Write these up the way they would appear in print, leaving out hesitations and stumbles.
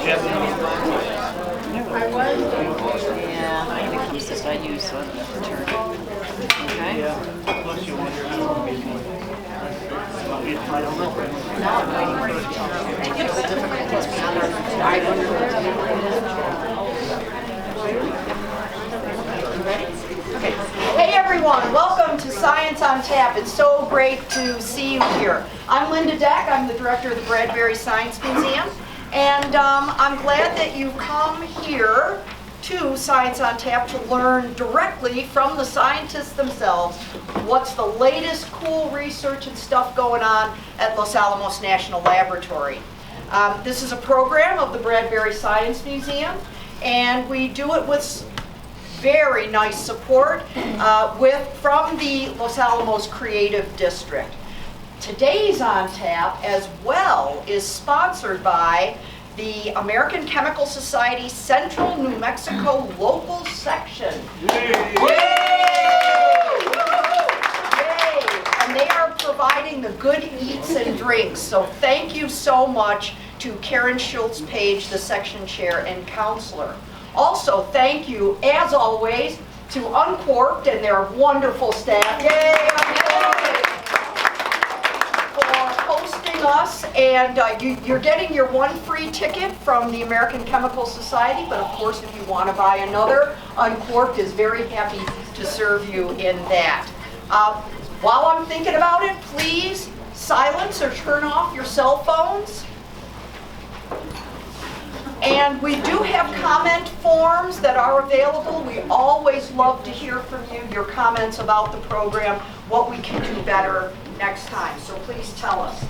Yeah, when it comes to I use a turn. Okay. Now I'm waiting for technical difficulties beyond our ready? Okay. Hey everyone, welcome to Science on Tap. It's so great to see you here. I'm Linda Deck. I'm the director of the Bradbury Science Museum. And I'm glad that you've come here to Science on Tap to learn directly from the scientists themselves what's the latest cool research and stuff going on at Los Alamos National Laboratory. This is a program of the Bradbury Science Museum, and we do it with very nice support from the Los Alamos Creative District. Today's On Tap as well is sponsored by the American Chemical Society Central New Mexico Local Section. Yay! Yay! And they are providing the good eats and drinks. So thank you so much to Karen Schultz-Page, the section chair and counselor. Also, thank you, as always, to Uncorked and their wonderful staff. Yay! Uncorked! For hosting us, and you're getting your one free ticket from the American Chemical Society, but of course if you want to buy another, Uncorked is very happy to serve you in that. While I'm thinking about it, please silence or turn off your cell phones. And we do have comment forms that are available. We always love to hear from you, your comments about the program, what we can do better next time. So please tell us.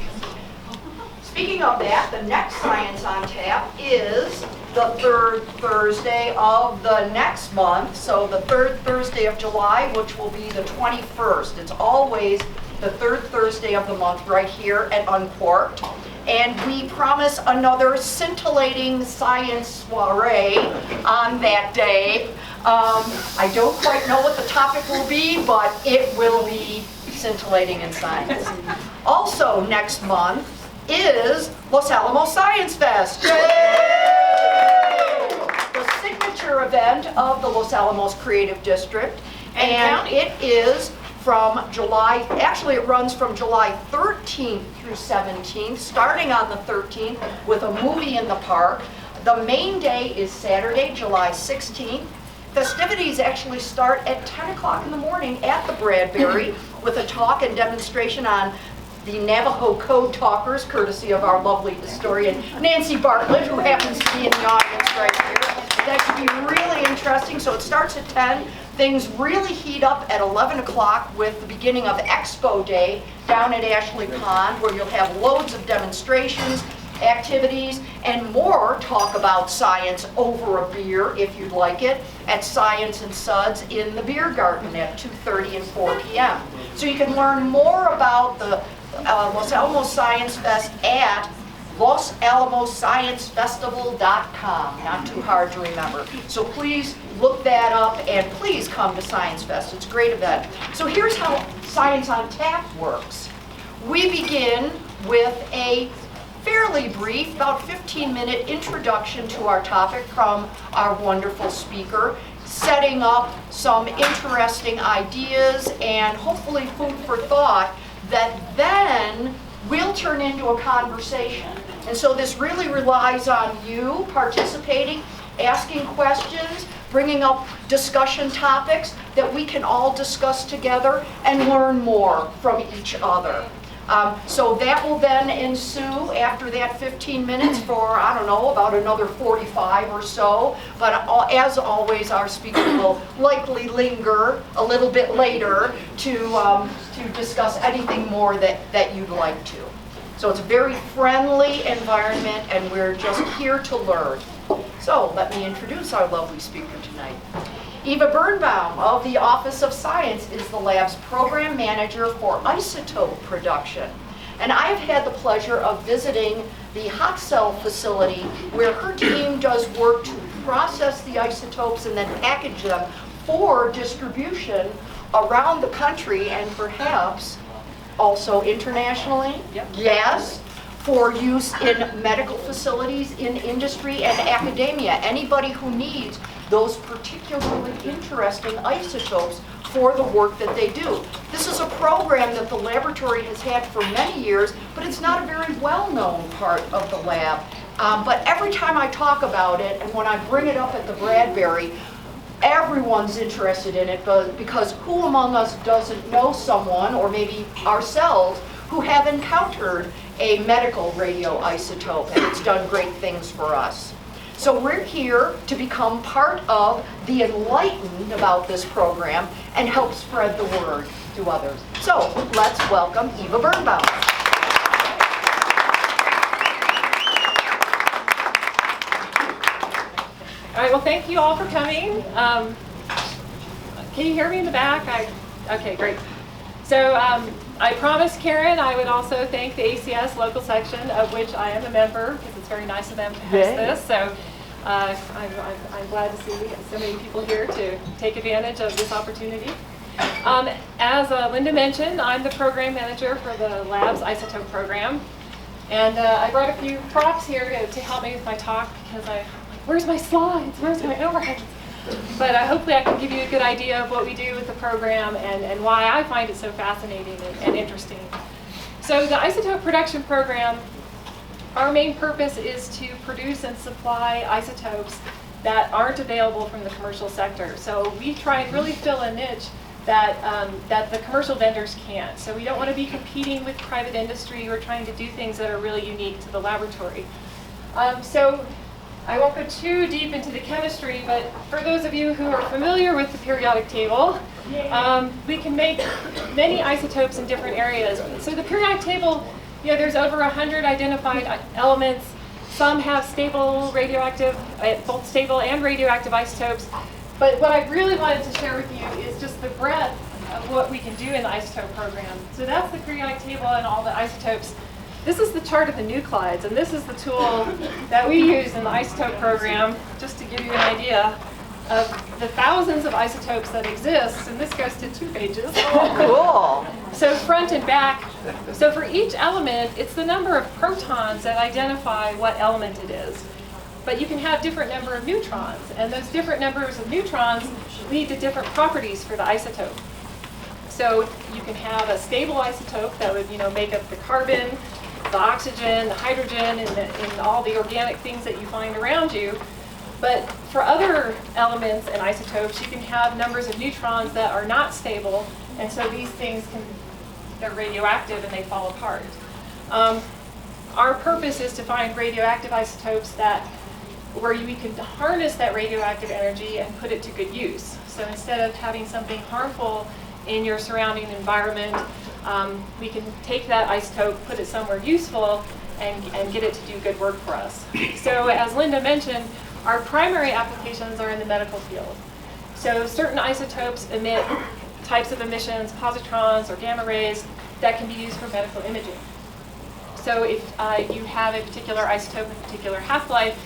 Speaking of that, the next Science on Tap is the third Thursday of the next month. So the third Thursday of July, which will be the 21st. It's always the third Thursday of the month right here at Uncorked. And we promise another scintillating science soiree on that day. I don't quite know what the topic will be, but it will be scintillating in science. Also next month is Los Alamos Science Fest. Yay! The signature event of the Los Alamos Creative District. And it is from July, actually it runs from July 13th through 17th, starting on the 13th with a movie in the park. The main day is Saturday, July 16th. Festivities actually start at 10 o'clock in the morning at the Bradbury with a talk and demonstration on the Navajo Code Talkers, courtesy of our lovely historian Nancy Bartlett, who happens to be in the audience right here. That should be really interesting. So it starts at 10. Things really heat up at 11 o'clock with the beginning of Expo Day down at Ashley Pond, where you'll have loads of demonstrations, activities, and more talk about science over a beer, if you'd like it, at Science and Suds in the beer garden at 2:30 and 4 p.m. So you can learn more about the Los Alamos Science Fest at LosAlamosScienceFestival.com. Not too hard to remember. So please look that up and please come to Science Fest. It's a great event. So here's how Science on Tap works. We begin with a fairly brief, about 15-minute introduction to our topic from our wonderful speaker, setting up some interesting ideas and hopefully food for thought that then will turn into a conversation. And so this really relies on you participating, asking questions, bringing up discussion topics that we can all discuss together and learn more from each other. So that will then ensue after that 15 minutes for, I don't know, about another 45 or so. But as always, our speaker will likely linger a little bit later to discuss anything more that you'd like to. So it's a very friendly environment, and we're just here to learn. So let me introduce our lovely speaker tonight. Eva Birnbaum of the Office of Science is the lab's program manager for isotope production. And I've had the pleasure of visiting the hot cell facility where her team does work to process the isotopes and then package them for distribution around the country and perhaps also internationally. Yep. Yes, for use in medical facilities, in industry, and academia. Anybody who needs those particularly interesting isotopes for the work that they do. This is a program that the laboratory has had for many years, but it's not a very well-known part of the lab. But every time I talk about it, and when I bring it up at the Bradbury, everyone's interested in it, because who among us doesn't know someone, or maybe ourselves, who have encountered a medical radioisotope, and it's done great things for us. So we're here to become part of the enlightened about this program and help spread the word to others. So let's welcome Eva Birnbaum. All right, well, thank you all for coming. Can you hear me in the back? Okay, great. So I promised Karen I would also thank the ACS local section, of which I am a member, because it's very nice of them to host this. So I'm glad to see so many people here to take advantage of this opportunity. As Linda mentioned, I'm the program manager for the lab's isotope program. And I brought a few props here to help me with my talk, because where's my slides? Where's my overheads? But hopefully I can give you a good idea of what we do with the program and why I find it so fascinating and interesting. So the isotope production program, our main purpose is to produce and supply isotopes that aren't available from the commercial sector. So we try and really fill a niche that the commercial vendors can't. So we don't want to be competing with private industry. We're trying to do things that are really unique to the laboratory. So I won't go too deep into the chemistry, but for those of you who are familiar with the periodic table, we can make many isotopes in different areas. So the periodic table, there's over 100 identified elements. Some have stable radioactive, both stable and radioactive isotopes. But what I really wanted to share with you is just the breadth of what we can do in the isotope program. So that's the periodic table and all the isotopes. This is the chart of the nuclides, and this is the tool that we use in the isotope program, just to give you an idea of the thousands of isotopes that exist, and this goes to 2 pages. Oh, cool. So front and back. So for each element, it's the number of protons that identify what element it is. But you can have different number of neutrons, and those different numbers of neutrons lead to different properties for the isotope. So you can have a stable isotope that would, make up the carbon, the oxygen, the hydrogen, and all the organic things that you find around you. But for other elements and isotopes, you can have numbers of neutrons that are not stable, and so these things they're radioactive and they fall apart. Our purpose is to find radioactive isotopes where we can harness that radioactive energy and put it to good use. So instead of having something harmful in your surrounding environment, we can take that isotope, put it somewhere useful, and get it to do good work for us. So as Linda mentioned, our primary applications are in the medical field. So certain isotopes emit types of emissions, positrons or gamma rays, that can be used for medical imaging. So if you have a particular isotope, a particular half-life,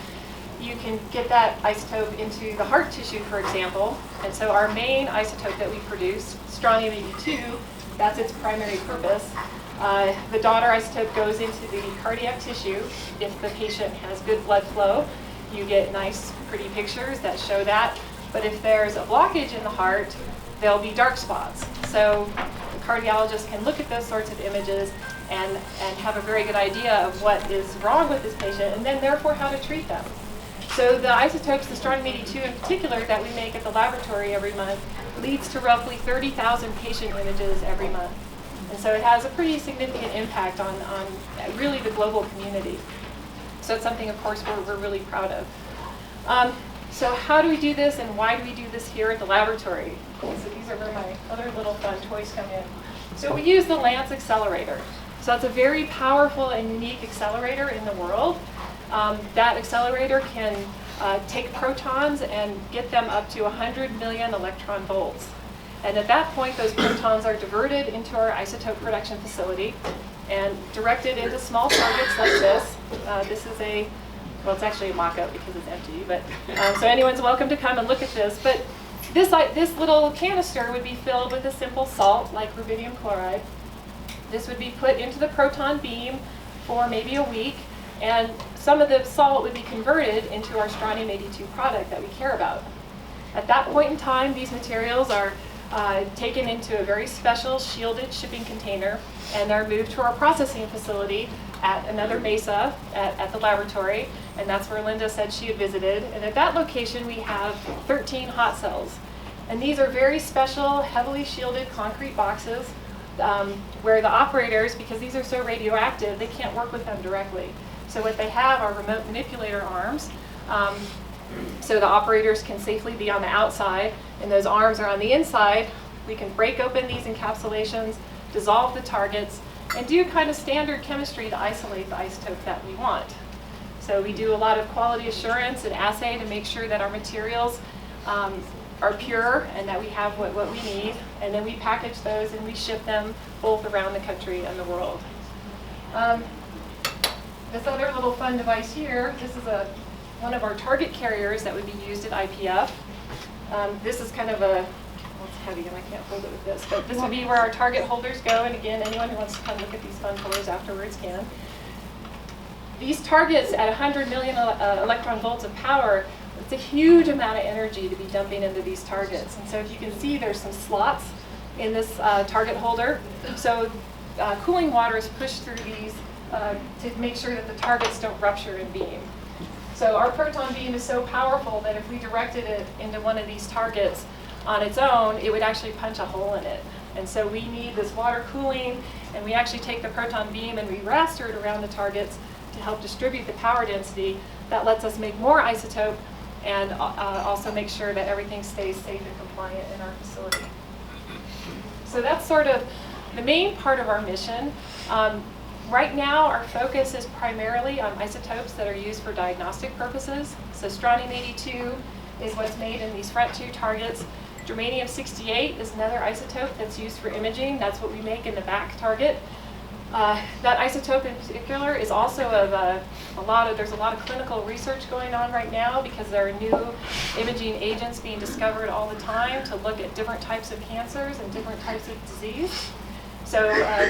you can get that isotope into the heart tissue, for example. And so our main isotope that we produce, strontium-82, that's its primary purpose. The daughter isotope goes into the cardiac tissue. If the patient has good blood flow, you get nice, pretty pictures that show that. But if there's a blockage in the heart, there'll be dark spots. So the cardiologist can look at those sorts of images and have a very good idea of what is wrong with this patient, and then therefore how to treat them. So the isotopes, the strontium-82 in particular, that we make at the laboratory every month, leads to roughly 30,000 patient images every month. And so it has a pretty significant impact on really the global community. So it's something, of course, we're really proud of. So how do we do this, and why do we do this here at the laboratory? So these are where my other little fun toys come in. So we use the Lance accelerator. So it's a very powerful and unique accelerator in the world. That accelerator can take protons and get them up to 100 million electron volts. And at that point, those protons are diverted into our isotope production facility and directed into small targets like this. This is it's actually a mock-up because it's empty, but so anyone's welcome to come and look at this. But this little canister would be filled with a simple salt like rubidium chloride. This would be put into the proton beam for maybe a week, and some of the salt would be converted into our strontium-82 product that we care about. At that point in time, these materials are taken into a very special shielded shipping container, and they're moved to our processing facility at another mesa at the laboratory, and that's where Linda said she had visited. And at that location, we have 13 hot cells. And these are very special, heavily shielded concrete boxes where the operators, because these are so radioactive, they can't work with them directly. So what they have are remote manipulator arms. So the operators can safely be on the outside, and those arms are on the inside. We can break open these encapsulations, dissolve the targets, and do kind of standard chemistry to isolate the isotope that we want. So we do a lot of quality assurance and assay to make sure that our materials are pure and that we have what we need. And then we package those and we ship them both around the country and the world. This other little fun device here, this is one of our target carriers that would be used at IPF. This is kind of well, it's heavy and I can't hold it with this, but this would be where our target holders go. And again, anyone who wants to come look at these fun toys afterwards can. These targets at 100 million electron volts of power, it's a huge amount of energy to be dumping into these targets. And so if you can see, there's some slots in this target holder. So cooling water is pushed through these to make sure that the targets don't rupture and beam. So our proton beam is so powerful that if we directed it into one of these targets on its own, it would actually punch a hole in it. And so we need this water cooling, and we actually take the proton beam and we raster it around the targets to help distribute the power density. That lets us make more isotope and also make sure that everything stays safe and compliant in our facility. So that's sort of the main part of our mission. Right now, our focus is primarily on isotopes that are used for diagnostic purposes. So strontium-82 is what's made in these front two targets. Germanium-68 is another isotope that's used for imaging. That's what we make in the back target. That isotope in particular is also there's a lot of clinical research going on right now because there are new imaging agents being discovered all the time to look at different types of cancers and different types of disease. So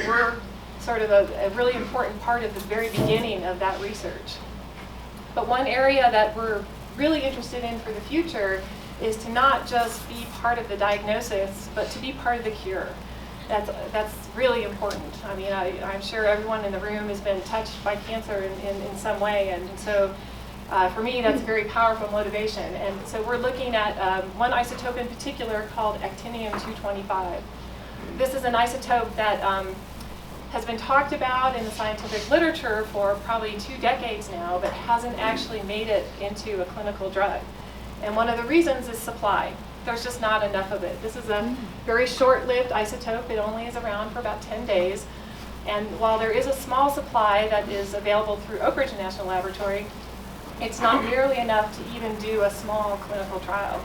we're sort of a really important part of the very beginning of that research. But one area that we're really interested in for the future is to not just be part of the diagnosis, but to be part of the cure. That's really important. I mean, I'm sure everyone in the room has been touched by cancer in some way, and so for me, that's a very powerful motivation. And so we're looking at one isotope in particular called actinium-225. This is an isotope that has been talked about in the scientific literature for probably 2 decades now, but hasn't actually made it into a clinical drug. And one of the reasons is supply. There's just not enough of it. This is a very short-lived isotope. It only is around for about 10 days. And while there is a small supply that is available through Oak Ridge National Laboratory, it's not nearly enough to even do a small clinical trial.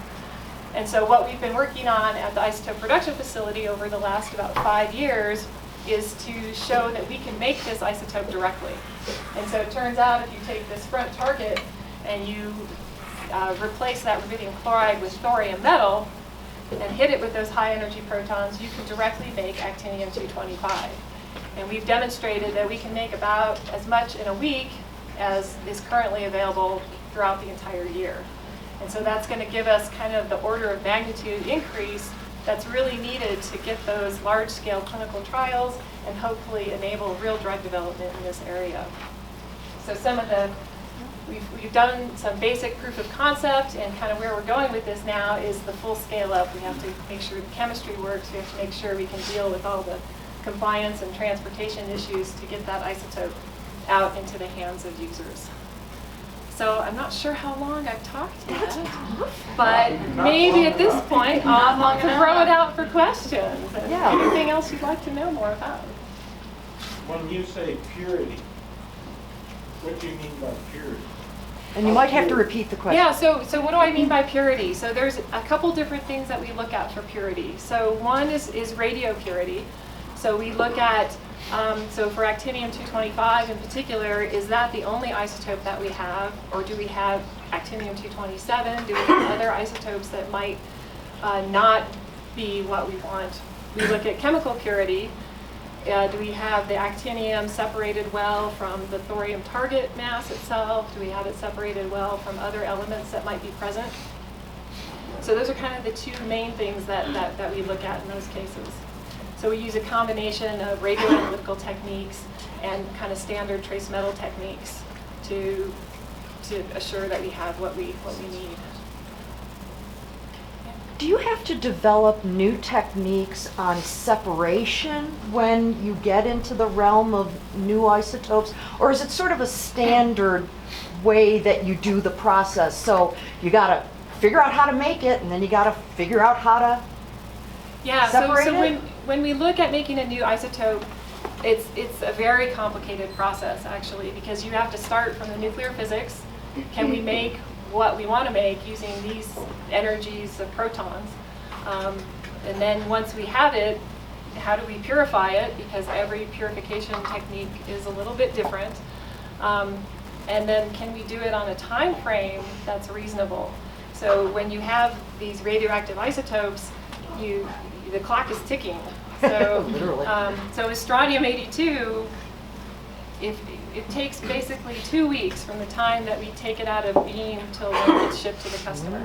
And so what we've been working on at the isotope production facility over the last about 5 years is to show that we can make this isotope directly. And so it turns out if you take this front target and you replace that rubidium chloride with thorium metal and hit it with those high energy protons, you can directly make actinium-225. And we've demonstrated that we can make about as much in a week as is currently available throughout the entire year. And so that's going to give us kind of the order of magnitude increase that's really needed to get those large-scale clinical trials and hopefully enable real drug development in this area. So we've done some basic proof of concept, and kind of where we're going with this now is the full scale up. We have to make sure the chemistry works. We have to make sure we can deal with all the compliance and transportation issues to get that isotope out into the hands of users. So I'm not sure how long I've talked yet, but maybe at this point I'll throw it out for questions. And anything else you'd like to know more about? When you say purity, what do you mean by purity? And you might have to repeat the question. Yeah, so what do I mean by purity? So there's a couple different things that we look at for purity. So one is radio purity. So we look at, so for actinium-225 in particular, is that the only isotope that we have, or do we have actinium-227? Do we have other isotopes that might not be what we want? We look at chemical purity, Do we have the actinium separated well from the thorium target mass itself? Do we have it separated well from other elements that might be present? So those are kind of the two main things that we look at in those cases. So we use a combination of radioanalytical techniques and kind of standard trace metal techniques to assure that we have what we need. Do you have to develop new techniques on separation when you get into the realm of new isotopes? Or is it sort of a standard way that you do the process? So you gotta figure out how to make it, and then you gotta figure out how to separate it? When we look at making a new isotope, it's a very complicated process actually, because you have to start from the nuclear physics. Can we make what we want to make using these energies of protons? And then once we have it, how do we purify it? Because every purification technique is a little bit different. And then can we do it on a time frame that's reasonable? So when you have these radioactive isotopes, the clock is ticking. So, Literally. so with strontium-82, it takes basically 2 weeks from the time that we take it out of beam till when it's shipped to the customer.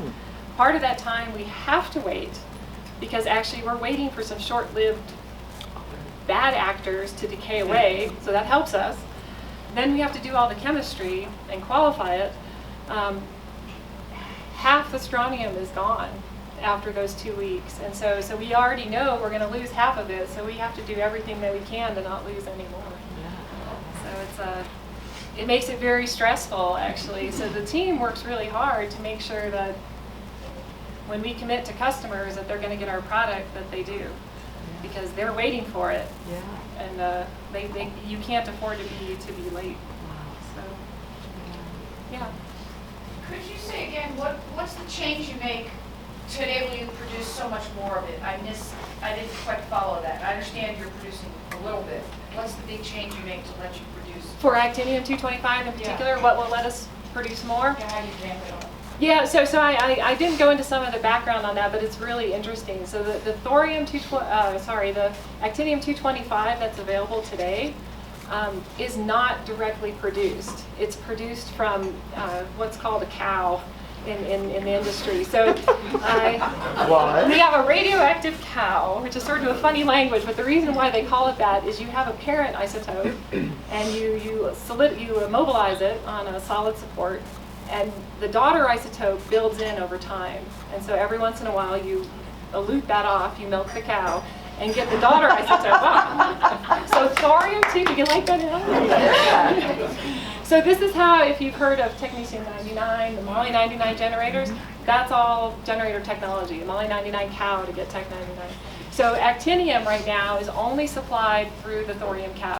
Part of that time we have to wait because actually we're waiting for some short-lived bad actors to decay away, so that helps us. Then we have to do all the chemistry and qualify it. Half the strontium is gone after those 2 weeks, and so we already know we're going to lose half of it, so we have to do everything that we can to not lose any more. So it makes it very stressful actually. So the team works really hard to make sure that when we commit to customers that they're going to get our product, that they do, because they're waiting for it, and you can't afford to be late. So yeah. Could you say again, what's the change you make to enable you to produce so much more of it? I didn't quite follow that. I understand you're producing a little bit. What's the big change you make to let you produce? For actinium-225 in particular, what will let us produce more? Yeah, how do you ramp it up? Yeah, so I didn't go into some of the background on that, but it's really interesting. So the actinium-225 that's available today is not directly produced. It's produced from what's called a cow in the industry. So we have a radioactive cow, which is sort of a funny language, but the reason why they call it that is you have a parent isotope and you immobilize it on a solid support, and the daughter isotope builds in over time. And so every once in a while you elute that off, you milk the cow, and get the daughter isotope up. So thorium-2, you like that? So this is how, if you've heard of technetium-99, the Moly-99 generators, that's all generator technology, Moly-99 cow to get Tech-99. So actinium right now is only supplied through the thorium cow.